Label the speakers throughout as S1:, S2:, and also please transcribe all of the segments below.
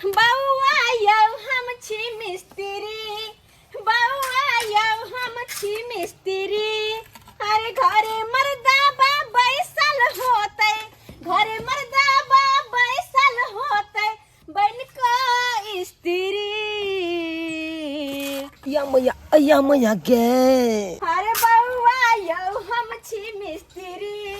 S1: बउआ यौ हम छी मिस्त्री, बउआ यौ हम छी मिस्त्री। अरे घरे मर्दा बा बैसल होते, घरे मर्दा बा बैसल होते, बन का स्त्री।
S2: या मैया गे।
S1: अरे बउआ यौ हम छी मिस्त्री,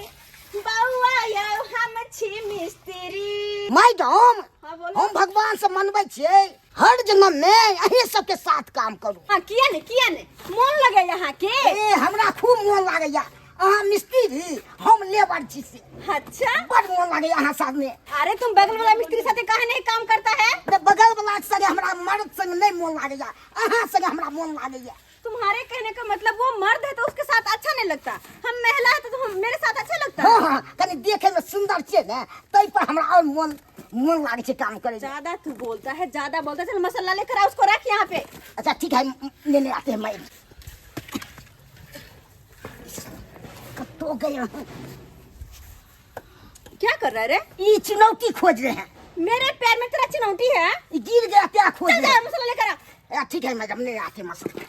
S1: बउआ यौ हम छी मिस्त्री।
S2: मैडम
S1: हाँ बोलो।
S2: हम भगवान से मनबै छियै हर जन्म में अहीं सबके साथ काम करूं।
S1: हाँ किया ने मन लगे यहाँ के।
S2: ए हमरा खूब मन लागैया। अहाँ मिस्त्री हम लेबर छी से
S1: अच्छा
S2: बड़ मन लागैया अहाँ साथ में।
S1: अरे तुम बगल वाला मिस्त्री साथे काहे नहीं काम करता है।
S2: बगल वाला संगे हमरा मर्द संग नहीं मन लागैया, अहाँ संगे हमरा मन लागैया।
S1: तुम्हारे कहने का मतलब वो मर्द है तो उसके साथ अच्छा नहीं लगता, हम महिला है तो मेरे साथ अच्छा लगता
S2: हाँ
S1: है।
S2: हाँ कनी देखे में सुंदर छियै ने तै पर हमरा और मन लागे छै काम करे।
S1: ज्यादा तू बोलता है, ज्यादा बोलता है। चल मसाला लेकर आ, उसको रख यहाँ पे।
S2: अच्छा ठीक है लेने आते हैं। मैं तो गया हूँ।
S1: क्या कर रहा है रे?
S2: ये चुनौती खोज रहे हैं।
S1: मेरे पैर में तेरा चुनौती है।
S2: ये गिर गया क्या खोज
S1: चल
S2: रहे
S1: जा
S2: हैं?
S1: मसाला लेकर आ।
S2: ठीक है मैडम ले आते हैं मसाला।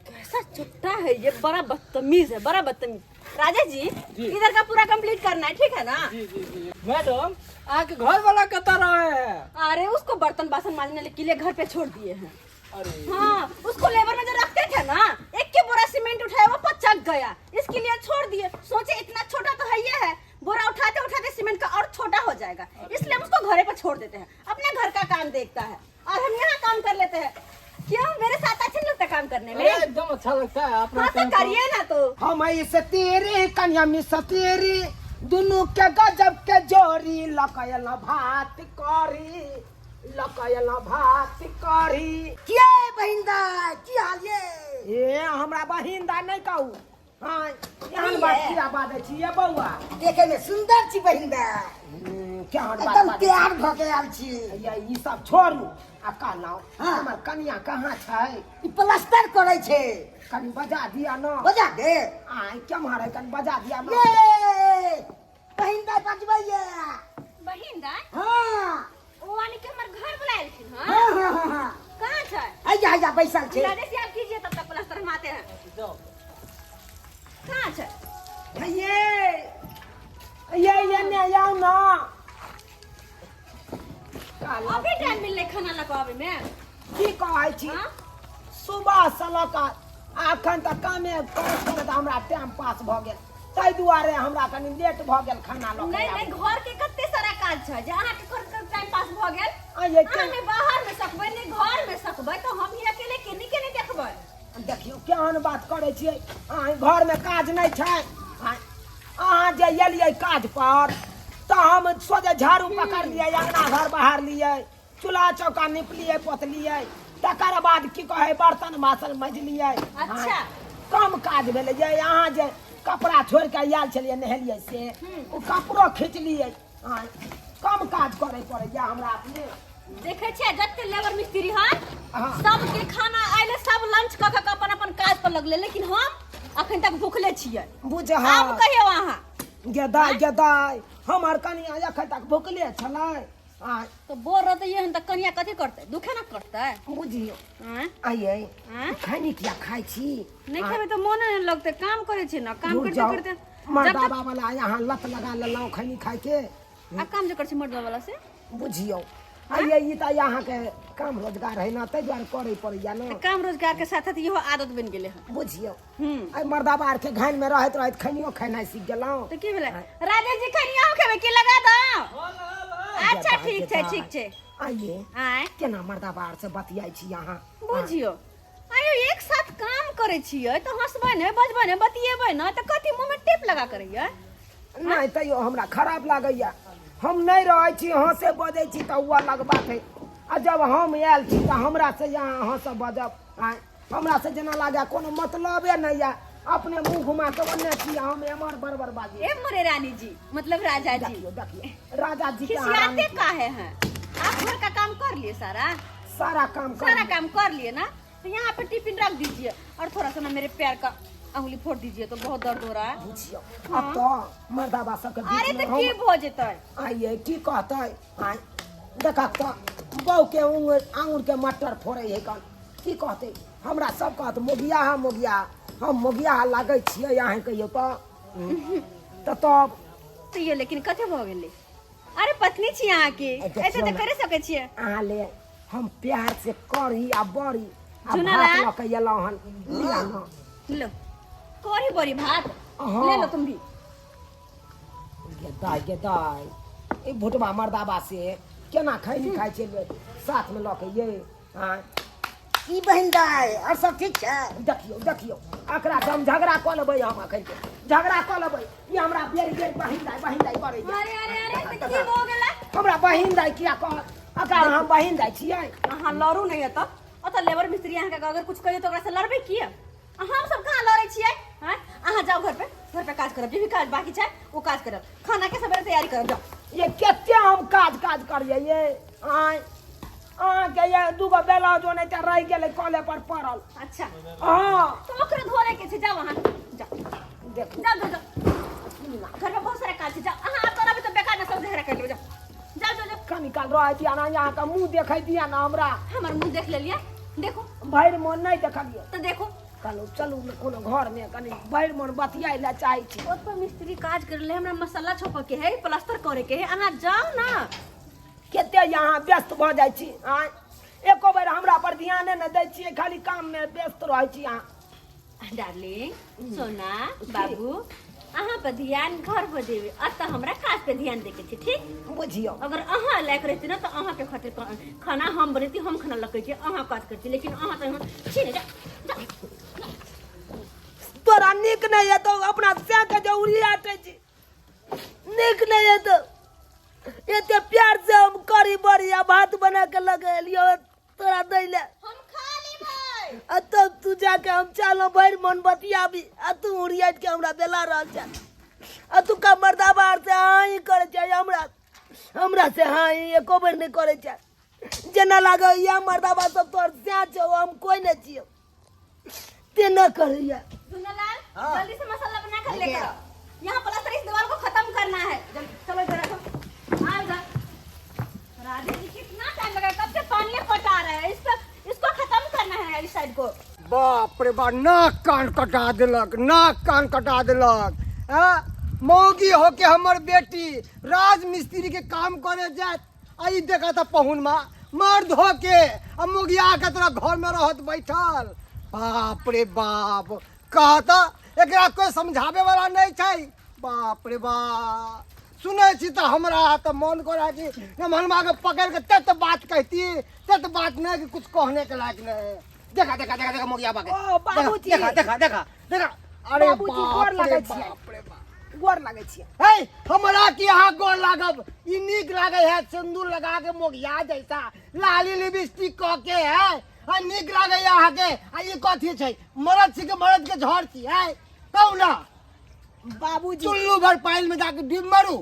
S1: कैसा चुट्टा है ये, बड़ा बदतमीज है, बड़ा बदतमीज। राजा जी इधर का पूरा कंप्लीट करना है, ठीक है ना?
S3: जी मैडम आके घर वाला कता रहे है।
S1: अरे उसको बर्तन बासन मांजने के लिए घर पे छोड़ दिए हैं।
S3: अरे
S1: हाँ उसको लेबर में जो रखते थे ना, एक के बोरा सीमेंट उठाया वो पचक गया, इसके लिए छोड़ दिए। सोचे इतना छोटा तो है ये है, बोरा उठाते उठाते सीमेंट का और छोटा हो जाएगा, इसलिए हम उसको घरे पे छोड़ देते हैं। अपने घर का काम देखता है और हम यहाँ काम कर लेते हैं। क्यों मेरे साथ अच्छा नहीं लगता काम करने में?
S3: एकदम अच्छा लगता है अपना
S1: हाँ तो
S3: काम
S1: करिए ना तो।
S2: हम ऐसे तेरे कन्या में सतेरी दोनों के गजब के जोरी लकयला भात करी, लकयला भात करी। क्या बहिंदा की हाल ये? ए हमरा बहिंदा नहीं कहू। हाँ यहाँ बात किया बात है ये बउआ देखे में सुंदर छी बहिंदा। क्या एकदम तैयार भ के आल छी। ये सब छोड़ू आ कहलौ हमर कन्या कहाँ छै? ई प्लास्टर करे छै। कनी बजा दिया न। बजा दे। आइ क्या मारे कनी बजा दिया न। ये बहिंदा बजबै ये।
S1: बहिंदा?
S2: हां
S1: ओ वानी के हमर घर बुलाएल थी।
S2: हां
S1: कहाँ छै?
S2: आइया बैसल छै।
S1: राजा जी आप कीजिए तब तक प्लास्टर हम आते हैं।
S3: जाओ।
S1: कहाँ छै?
S2: ये ने आओ ना।
S1: अभी टाइम मिलले खाना लगावे में।
S2: की कहै छी?
S1: हाँ?
S2: सुबह से लका अखन तक कामे करत हमरा टाइम पास भ गेल, ताहि दुआरे हमरा कनी लेट भ गेल खाना लगा।
S1: नहीं घर के कते सारा काज छै जे अहाँ के घर टाइम पास भ गेल।
S2: ये
S1: हमें बाहर में सकबै ने घर में सकबै तो हम ही अकेले केनी देखबै।
S2: देखियो केहन बात करे छियै। घर में काज नहीं छै। अहाँ जे एलियै काज पर तो हम सोझे झाड़ू पकड़ लिये, अंगना घर बाहर लिए, चूल्हा चौका निपलिए पोतलिए, तकर बाद की कहे बर्तन बासन मजलिए।
S1: अच्छा
S2: कम काज भेलै। जे अहाँ जे कपड़ा छोड़ के आयल छलियै नहेलियै से ओ कपड़ो खींच लिए। कम काज करे पड़ैया हमरा अपने।
S1: देखे छै जते लेबर मिस्त्री हन
S2: हाँ।
S1: सब के खाना आइले, सब लंच क के अपन अपन काज पर लगले, लेकिन हम अखन तक भूखले छियै।
S2: बुझ
S1: आब कहियो अहाँ
S2: गदाय हमर कनिया एखन तक भूखले छलै।
S1: तो बोल रहे ये हन त कनिया कथी करते, दुखे न करते।
S2: बुझियो
S1: हैं
S2: आइए
S1: हैं
S2: खानी क्या खाई छी?
S1: नहीं खेबे तो मन नहीं लगते, काम करे छी ना, काम करते करते
S2: मर्दा वाला यहाँ लत लगा लेलौ खैनी खाई के।
S1: आ काम जो कर छी मर्द वाला से।
S2: बुझियो आइए ई त यहाँ के काम रोजगार है ना, तै द्वारे करे पड़ैया ना।
S1: काम रोजगार के साथ इहो आदत बन गेले है।
S2: बुझियो आई मर्दा बार के घान में रहत खैनियो खेनाइ सीख गेलौ।
S1: तो की भेले राजा जी खनिया हो खेबे की लगा दो। अच्छा ठीक छै।
S2: आइए
S1: आय
S2: केना मर्दा बार से बतियाई छी यहाँ?
S1: बुझियो आयो एक साथ काम करे छियै तो हंसबै ने बजबै ने बतियेबै न त कथी मुंह में टेप लगा करैया?
S2: नहीं तैयो हमरा खराब लागैया। हम नहीं रहे छी हंसे बजै छी त हुआ अलग बात है। आ जब हम आयल छी त हमरा से यहाँ हंस बजब हमरा से जना लागे कोनो मतलबे नहीं है। अपने मुंह घुमा के बन्ने छी हम एमर बरबर बाजी।
S1: ए मोरे रानी जी मतलब राजा जी।
S2: देखियो राजा जी के
S1: खिसियाते काहे हैं? आप घर का काम कर लिए
S2: सारा काम
S1: कर लिए ना, तो यहाँ पे टिफिन रख दीजिए और थोड़ा सा ना मेरे पैर का अंगुली फोड़ दीजिए, तो बहुत दर्द हो रहा है।
S2: बुझियो अब तो मर्दाबा सब के
S1: अरे तो की भो जेतै?
S2: आइए की कहतै देखा तो पौ के आंगुर के मटर फोड़े है कन की कहते हमरा सब कहत मोगिया हम मोगिया लागे छियै यहाँ कहियो तो तब
S1: तो ये लेकिन कथे भ गेले अरे पत्नी छी अहाँ के ऐसे तो करे सके छियै
S2: अहाँ ले हम प्यार से करी आ बड़ी आ
S1: सुना
S2: भात
S1: ला?
S2: लके एलौ हन लिया न
S1: लो कोरी बोरी भात
S2: हाँ।
S1: ले लो तुम भी
S2: गेदाय ए भुटबा मर्दाबा से केना खाइ छै साथ में लके ये हां
S4: की बहन दाई और सब ठीक छै
S2: देखियो एकरा से हम झगड़ा कऽ लेबै हम अखन के झगड़ा कऽ लेबै ई हमरा बेर बहिन दाई करे
S1: अरे अरे अरे तो की हो गेला
S2: हमरा बहिन दाई किया कह अका हम बहिन दाई छियै
S1: अहाँ लड़ू नहीं है तो लेबर मिस्त्री अहाँ के अगर कुछ कहियो तो ओकरा से लड़बे किया हम सब कहाँ लड़े छियै हैं अहाँ जाओ घर पे काज करब जे भी काज बाकी छै वो काज करब खाना के सबेरे तैयारी करब जाओ
S2: ये केते हम काज करिए ये के ये दूगो बेला जो नहीं त रह गेलै कॉले पर पड़ल
S1: अच्छा
S2: हां
S1: तो ओकरे धोरे के छै जाओ वहां जाओ
S2: देख
S1: जाओ घर में बहुत सारा काज छै जाओ अहाँ आप तो अभी तो बेकार न सब झगड़ा कर लेबे जाओ
S2: कनी काल रह दिया ना यहाँ का मुंह देखै दिया ना हमरा
S1: हमर मुंह देख लेलिए देखो
S2: भैर मन नहीं देखलिए
S1: तो देखो
S2: कहलो चलू कोनो घर में कनी भैर मन बतियाइ ले चाहै छी
S1: ओत पर मिस्त्री काज कर ले हमरा मसाला छोपे के है प्लास्टर करे के है अहाँ जाओ ना
S2: केते यहाँ व्यस्त भ जाइ छी एको बेर हमरा पर ध्यान न दै छियै खाली काम में व्यस्त रहै छी यहाँ
S1: डार्लिंग सोना बाबू अहाँ पर ध्यान घर पर देवे अत हमरा काज पे ध्यान दे के छै ठीक
S2: बुझियो
S1: अगर अहाँ लायक रहती ना तो अहाँ के खातिर खाना हम बनती हम खाना लकै छी अहाँ काज करती लेकिन अहाँ तो छी ने जा
S2: तोरा निक नहीं है तो अपना से के जो उलियाटे छी निक नहीं है तो एते प्यार से हम करी बड़ी भात बना के लगेलियो तोरा दै ले
S1: हम खा लेबै
S2: आ तब तू जाके हम चलो भैर मन बतियाबी आ तू उड़ियाट के हमरा बेला रहल छ आ तू का मर्दाबार से हाई करे छ हमरा से हाई एको बेर नहीं करे छ जेना लागे या मर्दाबा सब तोर से छौ हम कोई नहीं छियो ते न करैया
S1: सुनलाल जल्दी से मसाला बना कर लेकर आओ यहाँ प्लास्टर इस दीवार को खत्म करना है चलो इधर रखो आ जा राधे जी कितना टाइम लगा कब से पानी पटा रहे हैं इसको खत्म करना है इस साइड को
S4: बाप रे बाप नाक कान कटा देलक मौगी हो के हमर बेटी राज मिस्त्री के काम करे जात आई देखा था पहुन मर्द हो के मुगिया के तोरा घर में रहत बैठल बाप रे बाप कहता एकरा कोई समझावे वाला नहीं छै बाप रे बाप सुने छी तो हमरा तो मन करा कि मनवा के पकड़ के तत बात कहती तत बात नहीं कि कुछ कहने के लायक नहीं देखा मोगिया बाके
S2: ओ बाबूजी
S4: देखा अरे
S2: बाबूजी गोर लागै छियै
S4: बाप रे बाप
S2: गोर लागै छियै
S4: हे हमरा की यहाँ गोर लागब ई नीक लागे है सिंदूर लगा के मोगिया जैसा लाली लिपस्टिक क के है आ नीक लागे यहाँ के आ ई कथी छै मरद छी के मरद के झड़ छी है कहू ना
S2: बाबूजी
S4: चुल्लू भर पाइल में जाके डिब मारू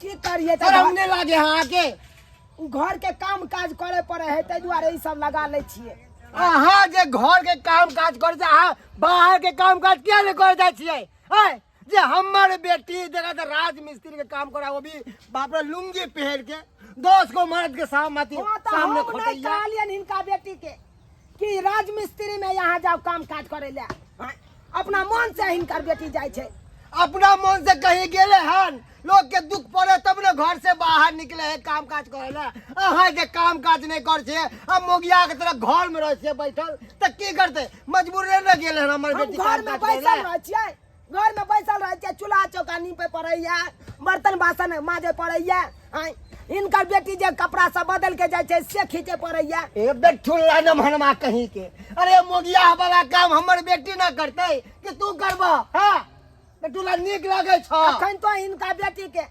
S2: की करिए
S4: शरम नहीं लागे यहाँ के
S2: घर के काम काज करे पड़े है ताहि दुआरे ई सब लगा ले छियै
S4: अहाँ जे घर के काम काज करे छै अहाँ बाहर के काम काज किया नहीं करे जाइ छियै है जे हमर बेटी देखा तो राज मिस्त्री के काम करा वो भी बाप रे लुंगी पहन के 10 को मर्द के सामने
S2: नहीं
S4: खोटैया
S2: कहलियन हिनका बेटी के कि राज मिस्त्री में यहाँ जाओ काम काज करे ले अपना मन से हिनकर बेटी जाय छै
S4: अपना मन से कहीं गेले हन लोग के दुख पड़े तब ने घर से बाहर निकले है काम काज करे ला अहाँ जे काम काज नहीं कर छे हम मोगिया के तरह घर में रह छे बैठल त की करते मजबूर न गेले हन हमर
S2: हम
S4: बेटी
S2: घर
S4: काम
S2: में
S4: काज करे
S2: बैसल
S4: ला
S2: रह छियै घर में बैसल रह छियै चूल्हा चौका नीपे पड़ैया बर्तन बासन माजे पड़ैया इनकर बेटी जे कपड़ा सब बदल के जाय छै से खींचे पड़ैया
S4: ए बेठुल्ला न मनवा कहीं के अरे मोगिया वाला काम हमर बेटी ना करते कि तू करबा हां बेटुल्ला नीक लागे छ
S2: अखन तो इनका बेटी के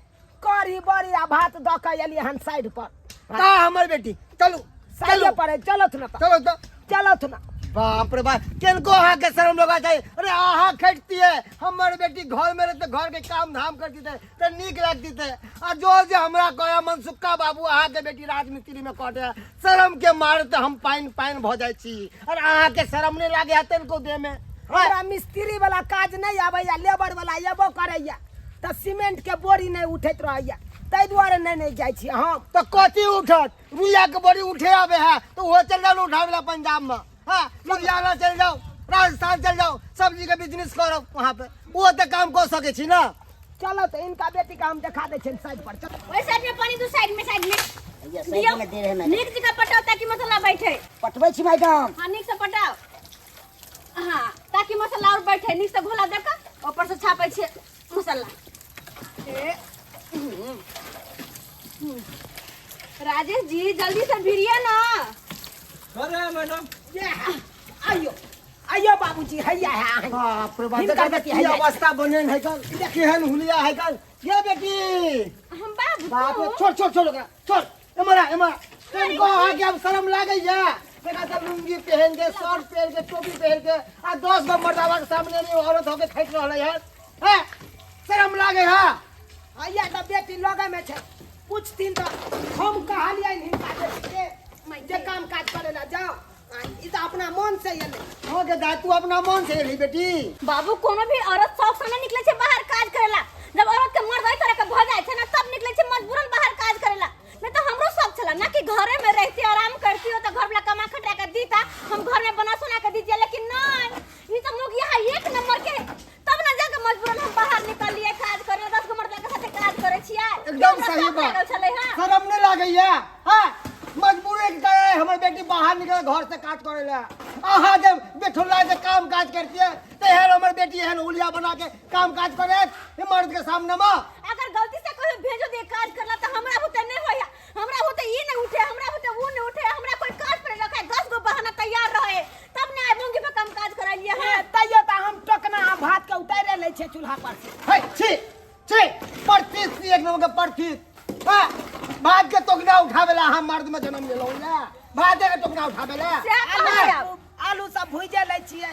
S2: करी बड़ी आ भात द के एली हन साइड पर
S4: का हमर बेटी चलू
S2: साइड पर चलत न
S4: चलो तो
S2: चलत न
S4: बाप रे बाप किनको अहाँ के शर्म लगा चाहिए अरे अहाँ खटती है हमारे बेटी घर में रहते घर के काम धाम करती थे तो नीक लगती थे और जो हमरा कहे मनसुक्का बाबू अहाँ के बेटी राजमिस्त्री में कटे शर्म के मारे तो हम पाइन भ जाय छी और अहाँ के शर्म नहीं लागे है तनको दे में
S2: हमरा मिस्त्री वाला काज नहीं आबैया लेबर वाला एबो करैया त सीमेंट के बोरी नहीं उठैत रहैया ताहि दुआरे नहीं जाइ छी हम।
S4: तो कथी उठत रुइया के बड़ी उठे आवे है तो वो चल जाओ उठावेला पंजाब में। हाँ लुधियाना चल जाओ, राजस्थान चल जाओ, सब्जी के बिजनेस करो वहाँ पे, वो तो काम कर सके छी ना।
S2: चलो तो इनका बेटी का हम दिखा दे छे साइड पर। चलो
S1: ओए साइड में पानी दो, साइड में
S5: ये साइड में दे रहे मैडम।
S1: नीक जगह पटाओ ताकि मसाला बैठे।
S5: पटबै छी मैडम।
S1: हाँ नीक से पटाओ, हाँ ताकि मसाला और बैठे। नीक से घोला देकर ऊपर से छापे छे मसाला। राजेश जी जल्दी से भिड़िए ना।
S3: कर रहे हैं मैडम।
S2: आइयो आइयो बाबूजी हैया है।
S4: बाप रे बाप,
S2: हिनका
S4: देखा
S2: बेटी
S4: ये
S2: है।
S4: अवस्था बने है कल, केहन हुलिया है कल। ये बेटी
S1: हम बाबू
S4: बाप रे, छोड़ छोड़ छोड़ ओकरा, छोड़ एमरा एमरा। तुमको आगे अब शर्म लागे या? देखा तो लुंगी पहन के, शर्ट पहन के, टोपी पहन के आ 10 गो मर्दावा के सामने में औरत होके खैट रहले है। हैं शर्म लागे हा?
S2: हैया तो बेटी लगे में छे। पूछतीन तो हम कहलिए हिनका के जे काम काज करे ला जाओ। ई तो अपना मन से ये नहीं।
S4: हो के दा तू अपना मन से ली बेटी।
S1: बाबू कोनो भी औरत शौक से ना निकले छे बाहर काज करेला। जब औरत के मर्द ओइ तरह के भ जाय छे ना तब निकले छे मजबूरन बाहर काज करेला। नहीं तो हमरो शौक छला ना कि घरे में रहती आराम करती हो तो घर वाला कमा खटा के दीता, हम घर में बना सुना के दीजिए। लेकिन नहीं, ई तो मुख यहाँ एक नंबर के, तब ना जाके मजबूरन हम बाहर निकल लिए काज करे। 10 गो मर्द के साथे काज करे छियै।
S4: एकदम सही बात। शर्म नहीं लागे या? हां मजबूरी के करे हमर बेटी बाहर निकल घर से काज करे ला। आहा जब बैठोला से काम काज करती है तो है हमर बेटी है उलिया बना के काम काज करे ये मर्द के सामने में।
S1: अगर गलती से कोई भेजो दे काज करला तो हमरा होते नहीं होया, हमरा होते ई नहीं उठे, हमरा होते वो नहीं उठे, हमरा कोई काज पर रखे 10 गो बहाना तैयार रहे तब ने मूंगी पे काम काज करालिए है।
S2: तैयो तो हम टोकना भात के उतारे ले छे चूल्हा पर से।
S4: है छी छी परतीस एक नंबर के परतीस। हां भात के टोकना उठावेला हम मर्द में जन्म लेलो ना, भात के टोकना उठावेला।
S2: आलू सब भुजे ले छिए,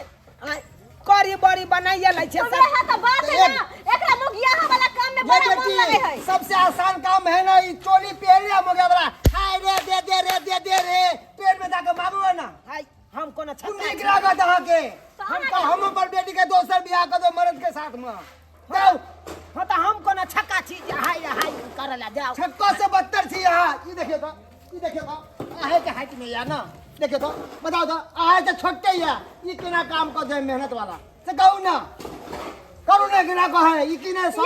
S2: करी बड़ी बनाइए ले छे
S1: तो
S2: सब।
S1: यह तो बात है ना, एकरा मुगिया वाला काम में बड़ा मन लगे है।
S4: सबसे आसान काम है ना ई चोली पहन लिया मोगे वाला। हाय रे दे रे पेट में जाके मांगो है ना।
S2: हाय हम कोनो
S4: तुम
S2: छत्ता
S4: निक लागत अहाँ के। हम पर बेटी के दोसर बियाह कर दो मर्द के साथ में। जाओ
S2: हो तो हम कोनो छक्का छी जे हाय हाय करे ला जाओ।
S4: छक्का से बदतर थी यहाँ। ये देखिए तो आहे के हाइट में या ना। देखिए तो बताओ तो आहे के छोटे या ये किना काम कर दे मेहनत वाला से कहू ना करू ना किना को है ये किना सब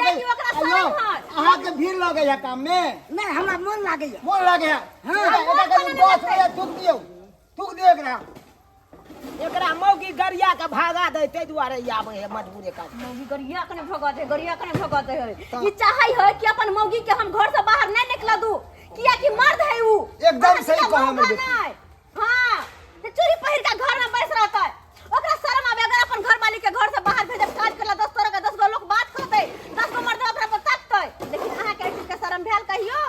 S4: आयो अहाँ के भीड़ लगे है काम में।
S2: नहीं हमरा मन लागे है।
S4: मोन लगे है। हां एटा के बॉस रे थूक दियो एकरा।
S2: एकरा मौगी गरिया के भागा दे ते दुआरे ई आवे है मजबूरे काज।
S1: मौगी गरिया कने भगत है। ई चाहै है कि अपन मौगी के हम घर से बाहर नहीं निकला दू, किया कि मर्द है ऊ।
S4: एकदम सही कहा मैं बेटी।
S1: हां ते चूड़ी पहिर के घर में बैस रहता है, ओकरा शर्म आवे। अगर अपन घर वाली के घर से बाहर भेजब काज करला 10 तरह के 10 गो लोग बात करते, 10 गो मर्द ओकरा पर ताकतै। लेकिन अहाँ के चीज के शर्म भेल कहियो?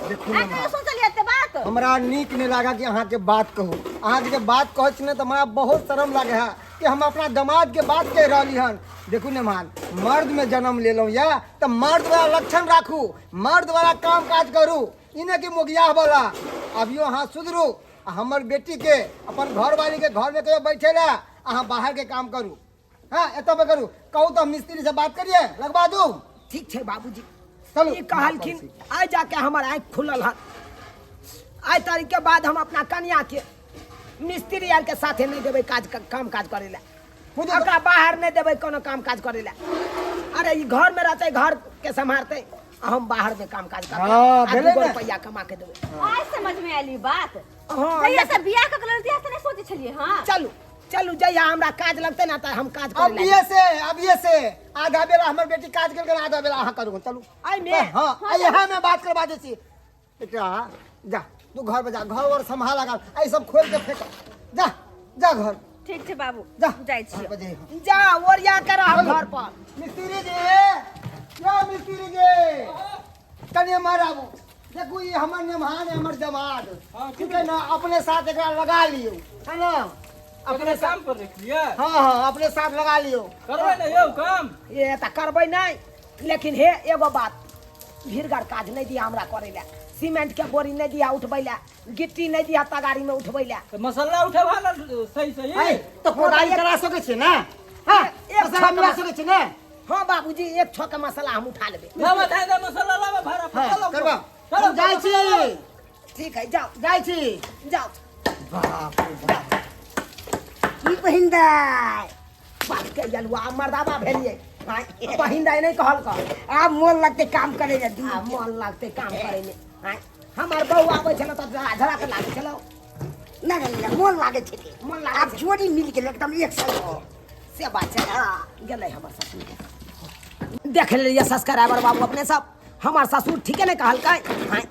S4: देखू
S1: आ के सोचलिए ते बात
S4: हमरा नीक नहीं लगा कि अहाँ के बात कहूँ। अहाँ के बात कहै छी ने तो हमरा बहुत शर्म लगे है कि हम अपना दामाद के बात कह रही हन। देखू ने मान मर्द में जन्म ले लो या तो मर्द वाला लक्षण राखू, मर्द वाला काम काज करू, इन्हें की मुखिया वाला। अभियो अहाँ सुधरू, हमर बेटी के अपन घर वाली के घर में कहियो बैठे ला, अहाँ बाहर के काम करू। हाँ एतो पे करू, कहू तो मिस्त्री से बात करिए लगवा दू।
S2: ठीक छे बाबूजी।
S4: चलो
S2: ई कहलखिन आइ जाके हमर आँख खुलल है। आइ तारीख के बाद हम अपना कन्या के मिस्त्री आर के साथे नहीं देबै काम काज करे ला। ओकरा बाहर नहीं देबै कोनो काम काज करे ला। अरे ई घर में रहते, घर के संभालते, हम बाहर में काम काज करते।
S4: हाँ, भेलै ना।
S2: रुपया कमा के देबै।
S1: आज समझ में आली बात।
S2: हाँ,
S1: जहिया से बियाह क लेल दिया से नहीं सोचे छलिए। हां
S2: चलू चलू जहिया हमरा काज लगते ना त हम काज करे
S4: अब ये से आधा बेला हमर बेटी काज कर आधा बेला अहाँ करू। चलू
S2: आई में
S4: हाँ यहाँ मैं बात करवा दी थी। बेटा जा तू घर पे जा, घर और संभाल लगा आई सब खोल के फेंक। जा घर।
S1: ठीक छे बाबू
S4: जा
S1: जाय छी।
S2: जा ओरिया के रह घर पर।
S4: मिस्त्री जी या मिस्त्री जी कने माराबू। देखो ये हमर नेमान है, हमर जमात। ठीक है ना, अपने साथ एकरा लगा लियो है ना,
S3: अपने काम पर रख लिया।
S4: हाँ अपने साथ लगा लियो।
S3: करबै ना यो काम।
S2: ये त करबै नहीं, लेकिन हे एगो बात, भीड़गर काज नहीं दिया हमरा करे ला। सीमेंट के बोरी नहीं दिया उठबै ला, गिट्टी नहीं दिया तगारी में उठबै ला।
S3: तो मसाला उठावा ना सही
S4: है तो कोदारी करा सके छी ना। हां एक छाप मिला सके छी ना।
S2: हाँ बाबूजी एक छो के मसाला हम उठा लेबे
S3: लावा धाय दा मसाला लावा भरा चलो
S4: करबा
S3: चलो
S4: हम जाइ छी
S2: ठीक है जाओ
S4: जाइ छी
S2: जाओ
S4: बाप रे बाप
S5: की पहिंदा
S2: बात के जलवा मर्दाबा भेलिए पहिंदा नहीं कहल का
S5: आप मोल लगते काम करे जा
S2: आ मन लगते काम करे में हाँ हमार बहू आवे छलो त झड़ा के लागे छलो
S5: ना ना मोल लागे छे
S2: मन लागे
S5: आप जोड़ी मिल के एकदम एक संग
S2: से बात है हाँ गेले हमार ससुर देख लिया सब्सक्राइबर बाबू अपने सब हमार ससुर ठीक है नहीं कहल का हाँ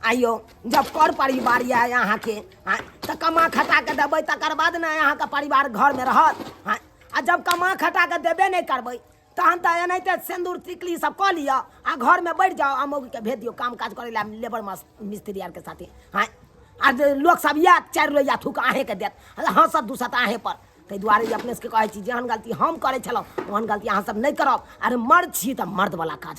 S2: आइयो जब कर परिवार या यहाँ के हाँ तो कमा खटा के देबै तकर बाद ना यहाँ का परिवार घर में रहत हाँ आ जब कमा खटा के देबे नहीं करबै तहन तो एनाहिते सिंदूर टिकली सब कऽ लिअ आ घर में बैठ जाओ आ मौगी के भेज दियो काम काज करे ला लेबर मिस्त्री आर के साथे हाँ आ लोग सब या 4 रुपया थूक आहे के देत हाँ सब दूसत आहे पर ताहि दुआरे अपने सबके कहै छी जेहन गलती हम करे छलहुँ ओहन गलती अहाँ सब नहीं करब अरे मर्द छी तऽ मर्द वाला काज